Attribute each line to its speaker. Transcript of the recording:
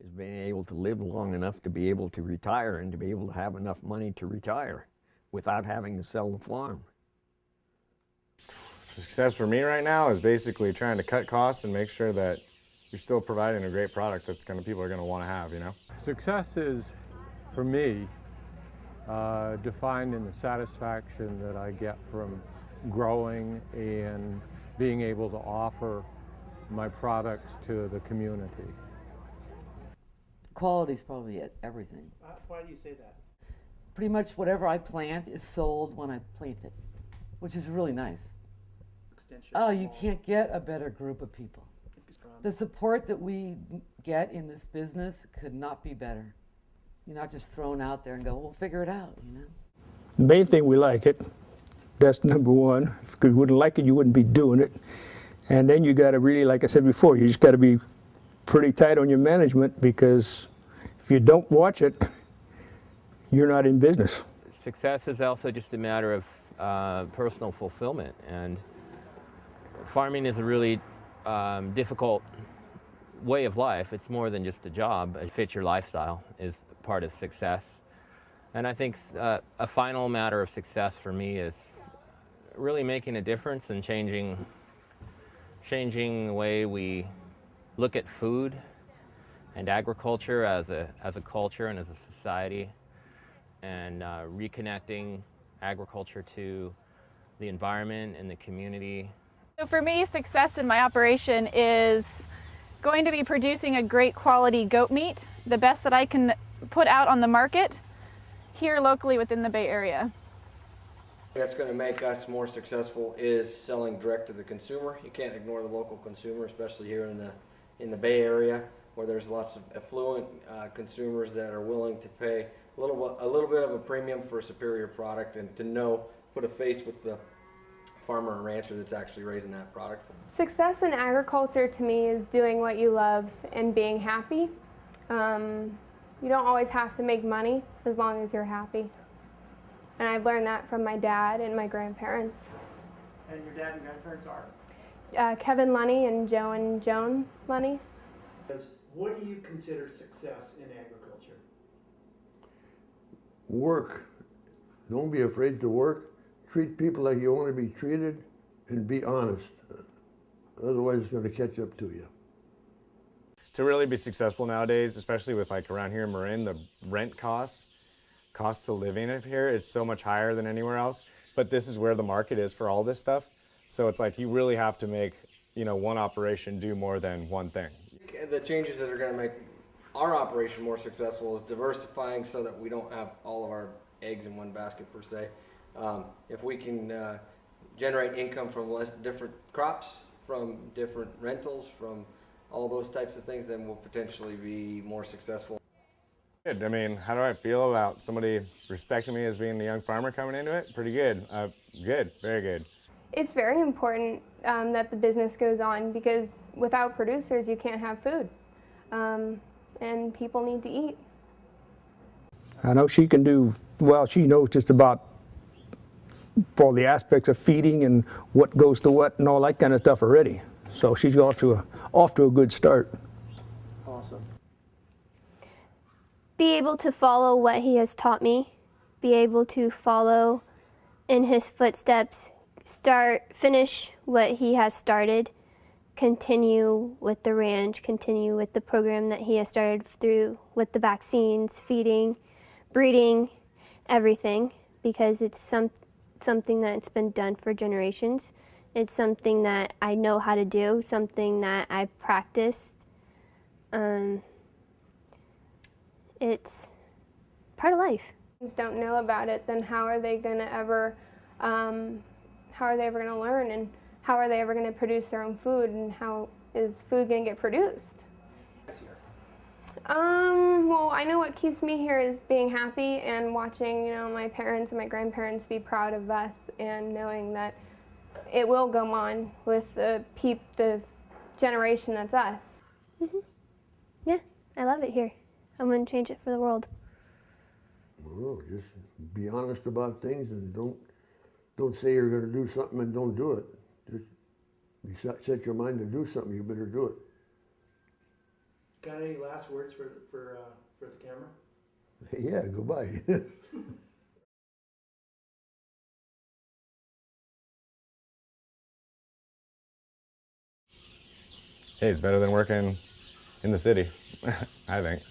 Speaker 1: is being able to live long enough to be able to retire and to be able to have enough money to retire without having to sell the farm.
Speaker 2: Success for me right now is basically trying to cut costs and make sure that you're still providing a great product that's people are going to want to have, you know?
Speaker 3: Success is, for me, defined in the satisfaction that I get from growing and being able to offer my products to the community.
Speaker 4: Quality's probably it, everything.
Speaker 5: Why do you say that?
Speaker 4: Pretty much whatever I plant is sold when I plant it, which is really nice.
Speaker 5: Extension.
Speaker 4: Oh, you can't get a better group of people. The support that we get in this business could not be better. You're not just thrown out there and go, we'll figure it out, you know?
Speaker 6: The main thing, we like it. That's number one. If you wouldn't like it, you wouldn't be doing it. And then you got to really, like I said before, you just got to be pretty tight on your management, because if you don't watch it, you're not in business.
Speaker 7: Success is also just a matter of personal fulfillment, and farming is a really difficult way of life. It's more than just a job. It fits your lifestyle is part of success. And I think a final matter of success for me is really making a difference and changing the way we look at food and agriculture as a culture and as a society, and reconnecting agriculture to the environment and the community.
Speaker 8: So for me, success in my operation is going to be producing a great quality goat meat, the best that I can put out on the market here locally within the Bay Area.
Speaker 9: That's going to make us more successful is selling direct to the consumer. You can't ignore the local consumer, especially here in the Bay Area, where there's lots of affluent consumers that are willing to pay a little bit of a premium for a superior product, and to put a face with the farmer and rancher that's actually raising that product.
Speaker 10: Success in agriculture to me is doing what you love and being happy. You don't always have to make money as long as you're happy. And I've learned that from my dad and my grandparents.
Speaker 5: And your dad and grandparents are?
Speaker 10: Kevin Lunny and Joe and Joan Lunny.
Speaker 5: What do you consider success in agriculture?
Speaker 11: Work. Don't be afraid to work. Treat people like you want to be treated, and be honest. Otherwise, it's going to catch up to you.
Speaker 2: To really be successful nowadays, especially with like around here in Marin, the rent cost of living up here is so much higher than anywhere else. But this is where the market is for all this stuff. So it's like you really have to make, one operation do more than one thing.
Speaker 9: The changes that are going to make our operation more successful is diversifying so that we don't have all of our eggs in one basket per se. If we can generate income from different crops, from different rentals, from all those types of things, then we'll potentially be more successful.
Speaker 2: Good. I mean, how do I feel about somebody respecting me as being the young farmer coming into it? Pretty good. Good. Very good.
Speaker 10: It's very important that the business goes on, because without producers you can't have food, and people need to eat.
Speaker 6: I know she can do, well, she knows just about all the aspects of feeding and what goes to what and all that kind of stuff already. So she's off to a good start.
Speaker 5: Awesome.
Speaker 12: Be able to follow what he has taught me, be able to follow in his footsteps, finish what he has started, continue with the ranch, continue with the program that he has started through with the vaccines, feeding, breeding, everything, because it's something that's been done for generations. It's something that I know how to do, something that I practiced. It's part of life.
Speaker 10: Don't know about it, then how are they going to ever learn, and how are they ever going to produce their own food, and how is food going to get produced? Well, I know what keeps me here is being happy and watching, my parents and my grandparents be proud of us, and knowing that it will go on with the generation that's us.
Speaker 12: Mm-hmm. Yeah, I love it here. I wouldn't change it for the world.
Speaker 11: Well, just be honest about things, and don't say you're going to do something and don't do it. Just you set your mind to do something, you better do it.
Speaker 5: Got any last words for the camera?
Speaker 11: Yeah, goodbye.
Speaker 2: Hey, it's better than working in the city, I think.